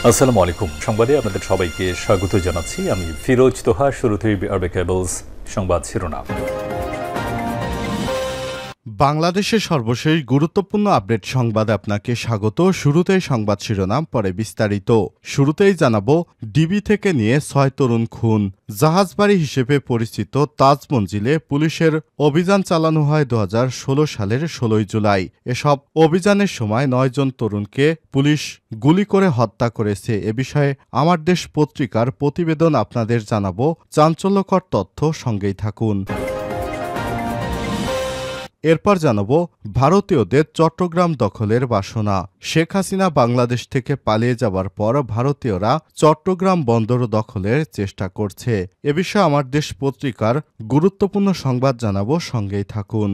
আসসালামু আলাইকুম। সংবাদে আপনাদের সবাইকে স্বাগত জানাচ্ছি। আমি ফিরোজ তোহা। শুরুতেই আরবে কেবলস সংবাদ শিরোনাম। বাংলাদেশের সর্বশেষ গুরুত্বপূর্ণ আপডেট সংবাদে আপনাকে স্বাগত। শুরুতেই সংবাদ শিরোনাম, পরে বিস্তারিত। শুরুতেই জানাবো, ডিবি থেকে নিয়ে ৬ তরুণ খুন। জাহাজবাড়ি হিসেবে পরিচিত তাজ মঞ্জিলে পুলিশের অভিযান চালানো হয় ২০১৬ সালের ১৬ জুলাই। এসব অভিযানের সময় ৯ জন তরুণকে পুলিশ গুলি করে হত্যা করেছে। এ বিষয়ে আমার দেশ পত্রিকার প্রতিবেদন আপনাদের জানাবো। চাঞ্চল্যকর তথ্য, সঙ্গেই থাকুন। এরপর জানাবো, ভারতীয়দের চট্টগ্রাম দখলের বাসনা। শেখ হাসিনা বাংলাদেশ থেকে পালিয়ে যাবার পর ভারতীয়রা চট্টগ্রাম বন্দর দখলের চেষ্টা করছে। এ বিষয়ে আমার দেশ পত্রিকার গুরুত্বপূর্ণ সংবাদ জানাবো, সঙ্গেই থাকুন।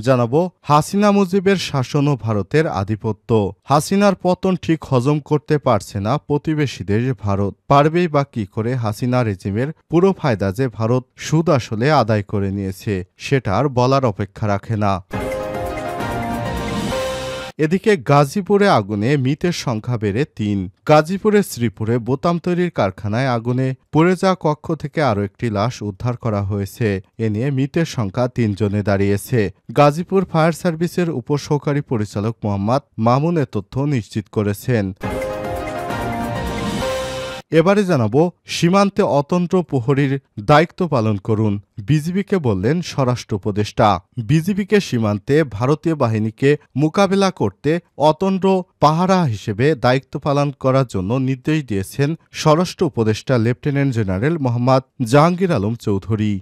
জানাবো, হাসিনা মুজিবের শাসন ও ভারতের আধিপত্য। হাসিনার পতন ঠিক হজম করতে পারছে না প্রতিবেশী দেশ ভারত। পারবেই বা কি করে হাসিনা রেজিমের পুরো ফায়দা যে ভারত সুদ আসলে আদায় করে নিয়েছে, সেটা আর বলার অপেক্ষা রাখে না। এদিকে গাজীপুরে আগুনে মৃতের সংখ্যা বেড়ে ৩। গাজীপুরের শ্রীপুরে বোতাম তৈরির কারখানায় আগুনে পুড়ে যাওয়া কক্ষ থেকে আরও একটি লাশ উদ্ধার করা হয়েছে। এ নিয়ে মৃতের সংখ্যা ৩ জনে দাঁড়িয়েছে। গাজীপুর ফায়ার সার্ভিসের উপসহকারী পরিচালক মোহাম্মদ মামুন এ তথ্য নিশ্চিত করেছেন। এবারে জানাবো, সীমান্তে অতন্ত্র প্রহরীর দায়িত্ব পালন করুন, বিজিবিকে বললেন স্বরাষ্ট্র উপদেষ্টা। বিজিবিকে সীমান্তে ভারতীয় বাহিনীকে মোকাবেলা করতে অতন্ত্র পাহারা হিসেবে দায়িত্ব পালন করার জন্য নির্দেশ দিয়েছেন স্বরাষ্ট্র উপদেষ্টা লেফটেন্যান্ট জেনারেল মোহাম্মদ জাহাঙ্গীর আলম চৌধুরী।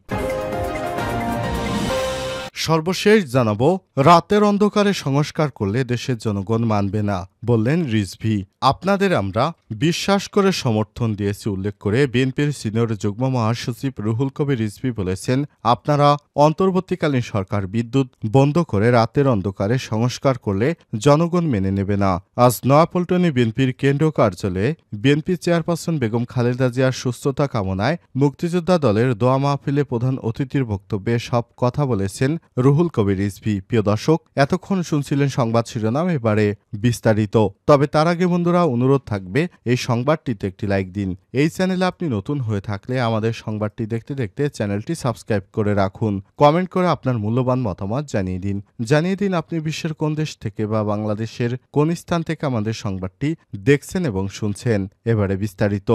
সর্বশেষ জানাবো, রাতের অন্ধকারে সংস্কার করলে দেশের জনগণ মানবে না, বললেন রিজভী। আপনাদের আমরা বিশ্বাস করে সমর্থন দিয়েছি উল্লেখ করে বিএনপির সিনিয়র যুগ্ম মহাসচিব রুহুল কবির রিজভী বলেছেন, আপনারা অন্তর্বর্তীকালীন সরকার বিদ্যুৎ বন্ধ করে রাতের অন্ধকারে সংস্কার করলে জনগণ মেনে নেবে না। আজ নয়াপল্টনে বিএনপির কেন্দ্রীয় কার্যালয়ে বিএনপি চেয়ারপারসন বেগম খালেদা জিয়ার সুস্থতা কামনায় মুক্তিযোদ্ধা দলের দোয়া মাহফিলে প্রধান অতিথির বক্তব্যে সব কথা বলেছেন রুহুল কবির রিজভী। প্রিয় দর্শক, এতক্ষণ শুনছিলেন সংবাদ শিরোনাম, এবারে বিস্তারিত। তবে তার আগে বন্ধুরা, অনুরোধ থাকবে এই সংবাদটিতে একটি লাইক দিন। এই চ্যানেলে আপনি নতুন হয়ে থাকলে আমাদের সংবাদটি দেখতে দেখতে চ্যানেলটি সাবস্ক্রাইব করে রাখুন। কমেন্ট করে আপনার মূল্যবান মতামত জানিয়ে দিন আপনি বিশ্বের কোন দেশ থেকে বা বাংলাদেশের কোন স্থান থেকে আমাদের সংবাদটি দেখছেন এবং শুনছেন। এবারে বিস্তারিত।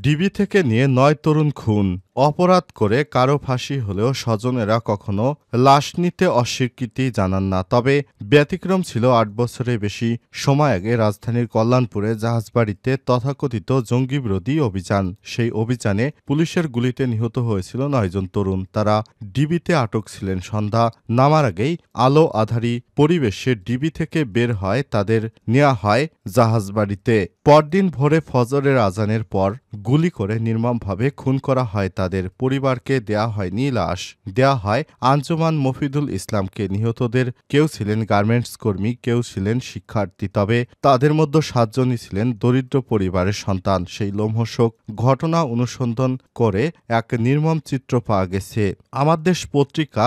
ডিবি থেকে নিয়ে ৯ তরুণ খুন। অপরাধ করে কারো ফাঁসি হলেও স্বজনেরা কখনো লাশ নিতে অস্বীকৃতি জানান না। তবে ব্যতিক্রম ছিল ৮ বছরের বেশি সময় আগে রাজধানীর কল্যাণপুরে জাহাজবাড়িতে তথাকথিত জঙ্গি বিরোধী অভিযান। সেই অভিযানে পুলিশের গুলিতে নিহত হয়েছিল ৯ জন তরুণ। তারা ডিবিতে আটক ছিলেন। সন্ধ্যা নামার আগেই আলো আঁধারি পরিবেশে ডিবি থেকে বের হয় তাদের নেওয়া হয় জাহাজবাড়িতে। পরদিন ভোরে ফজরের আজানের পর গুলি করে নির্মমভাবে খুন করা হয় তাদের। পরিবারকে দেয়া হয়নি লাশ, দেয়া হয় আঞ্জুমান মফিদুল ইসলামকে। নিহতদের কেউ ছিলেন গার্মেন্টস কর্মী, কেউ ছিলেন শিক্ষার্থী। তবে তাদের মধ্যে ৭ জনই ছিলেন দরিদ্র পরিবারের সন্তান। সেই লোমহর্ষক ঘটনা অনুসন্ধান করে এক নির্মম চিত্র পাওয়া গেছে। আমার দেশ পত্রিকা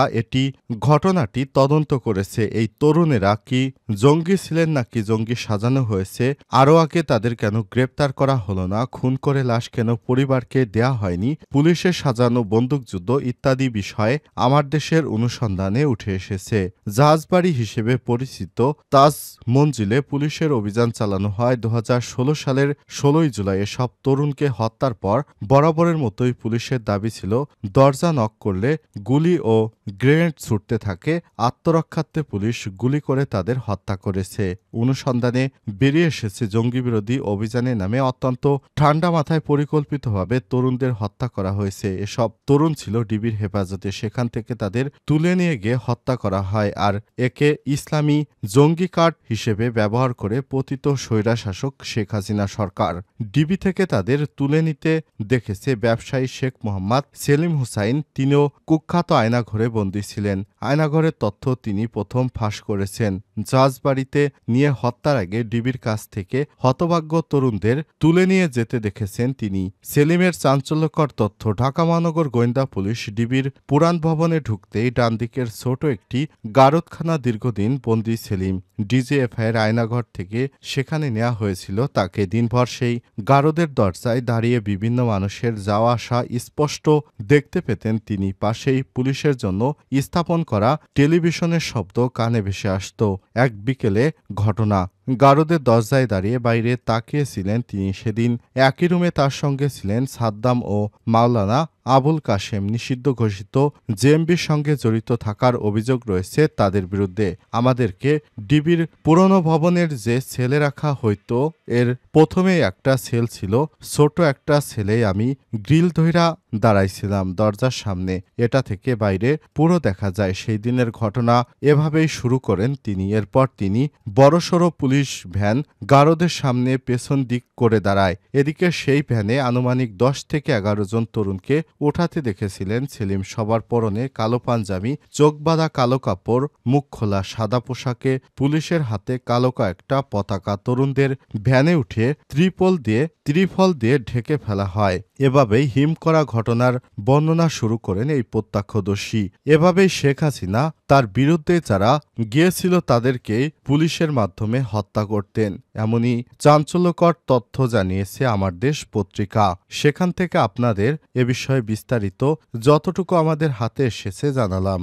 ঘটনাটি তদন্ত করেছে। এই তরুণেরা কি জঙ্গি ছিলেন নাকি জঙ্গি সাজানো হয়েছে? আরও আগে তাদের কেন গ্রেপ্তার করা হলো না? খুন করে লাশ কেন পরিবারকে দেয়া হয়নি? পুলিশের সাজানো বন্দুকযুদ্ধ ইত্যাদি বিষয়ে আমার দেশের অনুসন্ধানে উঠে এসেছে। জাহাজবাড়ি হিসেবে পরিচিত তাজ মঞ্জিলে পুলিশের অভিযান চালানো হয় ২০১৬ সালের ১৬ জুলাই। এসব তরুণকে হত্যার পর বরাবরের মতোই পুলিশের দাবি ছিল, দরজা নক করলে গুলি ও গ্রেনেড ছুটতে থাকে। আত্মরক্ষার্থে পুলিশ গুলি করে তাদের হত্যা করেছে। অনুসন্ধানে বেরিয়ে এসেছে, জঙ্গি বিরোধী অভিযানের নামে অত্যন্ত ঠান্ডা মাথায় পরিকল্পিতভাবে তরুণদের হত্যা করা হয়েছে। এসব তরুণ ছিল ডিবির হেফাজতে। সেখান থেকে তাদের তুলে নিয়ে গিয়ে হত্যা করা হয় আর একে ইসলামী জঙ্গি কার্ড হিসেবে ব্যবহার করে পতিত স্বৈরাশাসক শেখ হাসিনা সরকার। ডিবি থেকে তাদের তুলে নিতে দেখেছে ব্যবসায়ী শেখ মোহাম্মদ সেলিম হুসাইন। তিনিও কুখ্যাত আয়নাঘরে বন্দী ছিলেন। আয়নাঘরের তথ্য তিনি প্রথম ফাঁস করেছেন। জাহাজবাড়িতে নিয়ে হত্যার আগে ডিবির কাছ থেকে হতভাগ্য তরুণদের তুলে নিয়ে যেতে দেখেছেন তিনি। সেলিমের চাঞ্চল্যকর তথ্য, ঢাকা মহানগর গোয়েন্দা পুলিশ ডিবির পুরাণ ভবনে ঢুকতেই ডান দিকের ছোট একটি গারদখানা দীর্ঘদিন বন্দী সেলিম ডিজিএফআইয়ের আয়নাঘর থেকে সেখানে নেওয়া হয়েছিল তাকে। দিনভর সেই গারদের দরজায় দাঁড়িয়ে বিভিন্ন মানুষের যাওয়া আসা স্পষ্ট দেখতে পেতেন তিনি। পাশেই পুলিশের জন্য স্থাপন করা টেলিভিশনের শব্দ কানে ভেসে আসত। এক বিকেলে ঘটনা, গারদের দরজায় দাঁড়িয়ে বাইরে তাকিয়েছিলেন তিনি। সেদিন একই রুমে তার সঙ্গে ছিলেন সাদ্দাম ও মাওলানা আবুল কাশেম। নিষিদ্ধ ঘোষিত জেএমবির সঙ্গে জড়িত থাকার অভিযোগ রয়েছে তাদের বিরুদ্ধে। আমাদেরকে ডিবির পুরনো ভবনের যে সেলে রাখা হইতো এর প্রথমেই একটা সেল ছিল, ছোট একটা সেলে আমি গ্রিল ধইরা দাঁড়াইছিলাম দরজার সামনে। এটা থেকে বাইরে পুরো দেখা যায়। সেই দিনের ঘটনা এভাবেই শুরু করেন তিনি। এরপর তিনি বড়সড় পুলিশ ভ্যান গারদের সামনে পেছন দিক করে দাঁড়ায়। এদিকে সেই ভ্যানে আনুমানিক 10 থেকে 11 জন তরুণকে ওঠাতে দেখেছিলেন সেলিম। সবার পরনে কালো পাঞ্জাবি, চোখ বাঁধা কালো কাপড়, মুখ খোলা সাদা পোশাকে, পুলিশের হাতে কালো কয়েকটা পতাকা। তরুণদের ভ্যানে উঠে ত্রিফল দিয়ে ঢেকে ফেলা হয়। এভাবেই হিম করা ঘটনার বর্ণনা শুরু করেন এই প্রত্যক্ষদর্শী। এভাবেই শেখ হাসিনা তার বিরুদ্ধে যারা গিয়েছিল তাদেরকে পুলিশের মাধ্যমে হত্যা করতেন, এমনই চাঞ্চল্যকর তথ্য জানিয়েছে আমার দেশ পত্রিকা। সেখান থেকে আপনাদের এ বিষয়ে বিস্তারিত যতটুকু আমাদের হাতে এসেছে জানালাম।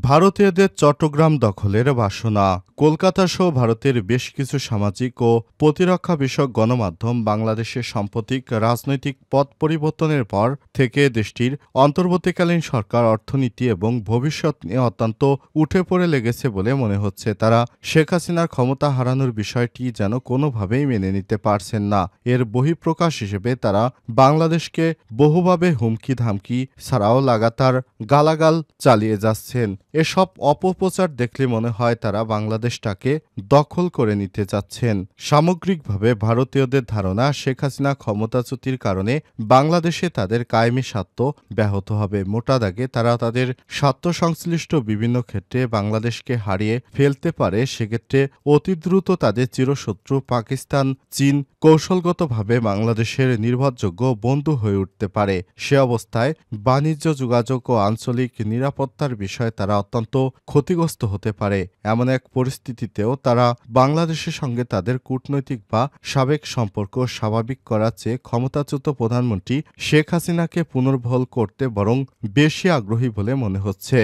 ভারতীয়দের চট্টগ্রাম দখলের বাসনা। কলকাতা সহ ভারতের বেশ কিছু সামাজিক ও প্রতিরক্ষা বিষয়ক গণমাধ্যম বাংলাদেশের সাম্প্রতিক রাজনৈতিক পথ পরিবর্তনের পর থেকে দেশটির অন্তর্বর্তীকালীন সরকার অর্থনীতি এবং ভবিষ্যৎ নিয়ে অত্যন্ত উঠে পড়ে লেগেছে বলে মনে হচ্ছে। তারা শেখ হাসিনার ক্ষমতা হারানোর বিষয়টি যেন কোনোভাবেই মেনে নিতে পারছেন না। এর বহিঃপ্রকাশ হিসেবে তারা বাংলাদেশকে বহুভাবে হুমকি ধামকি ছাড়াও লাগাতার গালাগাল চালিয়ে যাচ্ছেন। এসব অপপ্রচার দেখলে মনে হয় তারা বাংলাদেশটাকে দখল করে নিতে যাচ্ছেন। সামগ্রিকভাবে ভারতীয়দের ধারণা শেখ হাসিনা ক্ষমতাচ্যুতির কারণে বাংলাদেশে তাদের কায়েমি স্বার্থ ব্যাহত হবে। মোটা দাগে তারা তাদের স্বার্থ সংশ্লিষ্ট বিভিন্ন ক্ষেত্রে বাংলাদেশকে হারিয়ে ফেলতে পারে। সেক্ষেত্রে অতি দ্রুত তাদের চিরশত্রু পাকিস্তান, চীন কৌশলগতভাবে বাংলাদেশের নির্ভরযোগ্য বন্ধু হয়ে উঠতে পারে। সে অবস্থায় বাণিজ্য, যোগাযোগ ও আঞ্চলিক নিরাপত্তার বিষয়ে তারা অত্যন্ত ক্ষতিগ্রস্ত হতে পারে। এমন এক পরিস্থিতিতেও তারা বাংলাদেশের সঙ্গে তাদের কূটনৈতিক বা সাবেক সম্পর্ক স্বাভাবিক করার চেয়ে ক্ষমতাচ্যুত প্রধানমন্ত্রী শেখ হাসিনাকে পুনর্বহাল করতে বরং বেশি আগ্রহী বলে মনে হচ্ছে।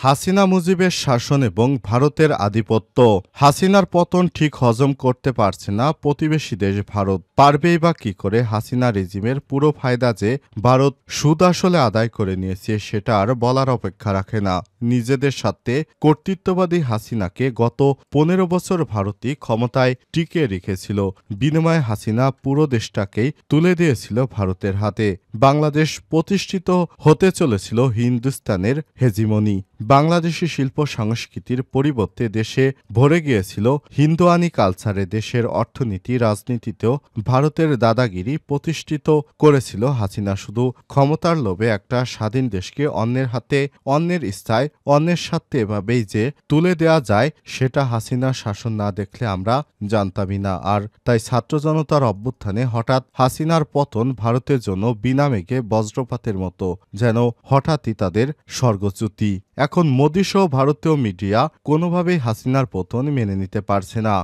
হাসিনা মুজিবের শাসন এবং ভারতের আধিপত্য। হাসিনার পতন ঠিক হজম করতে পারছে না প্রতিবেশী দেশ ভারত। পারবেই বা কি করে? হাসিনা রেজিমের পুরো ফায়দা যে ভারত সুদ আসলে আদায় করে নিয়েছে সেটা আর বলার অপেক্ষা রাখে না। নিজেদের সাথে কর্তৃত্ববাদী হাসিনাকে গত 15 বছর ভারতই ক্ষমতায় টিকিয়ে রেখেছিল। বিনিময়ে হাসিনা পুরো দেশটাকেই তুলে দিয়েছিল ভারতের হাতে। বাংলাদেশ প্রতিষ্ঠিত হতে চলেছিল হিন্দুস্তানের হেজিমনি। বাংলাদেশি শিল্প সংস্কৃতির পরিবর্তে দেশে ভরে গিয়েছিল হিন্দুয়ানি কালচারে। দেশের অর্থনীতি, রাজনীতিতেও ভারতের দাদাগিরি প্রতিষ্ঠিত করেছিল হাসিনা। শুধু ক্ষমতার লোভে একটা স্বাধীন দেশকে অন্যের হাতে, অন্যের ইচ্ছায়, অন্যের স্বার্থে এভাবেই যে তুলে দেয়া যায় সেটা হাসিনার শাসন না দেখলে আমরা জানতামই না। আর তাই ছাত্র জনতার অভ্যুত্থানে হঠাৎ হাসিনার পতন ভারতের জন্য বিনা মেঘে বজ্রপাতের মতো, যেন হঠাৎই তাদের স্বর্গচ্যুতি। এখন মোদিসহ ভারতীয় মিডিয়া কোনোভাবেই হাসিনার পতন মেনে নিতে পারছে না।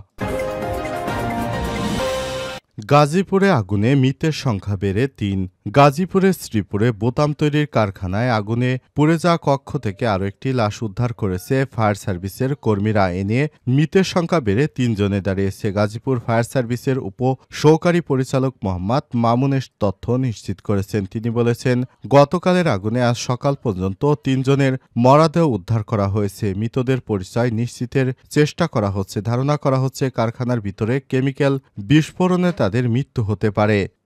গাজীপুরে আগুনে মৃতের সংখ্যা বেড়ে 3। গাজীপুরের শ্রীপুরে বোতাম তৈরির কারখানায় আগুনে পুড়ে যাওয়া কক্ষ থেকে আরও একটি লাশ উদ্ধার করেছে ফায়ার সার্ভিসের কর্মীরা। এ নিয়ে মৃতের সংখ্যা বেড়ে 3 জনে দাঁড়িয়েছে। গাজীপুর ফায়ার সার্ভিসের উপ সহকারী পরিচালক মোহাম্মদ মামুনের তথ্য নিশ্চিত করেছেন। তিনি বলেছেন, গতকালের আগুনে আজ সকাল পর্যন্ত 3 জনের মরদেহ উদ্ধার করা হয়েছে। মৃতদের পরিচয় নিশ্চিতের চেষ্টা করা হচ্ছে। ধারণা করা হচ্ছে কারখানার ভিতরে কেমিক্যাল বিস্ফোরণে তাদের মৃত্যু হতে পারে।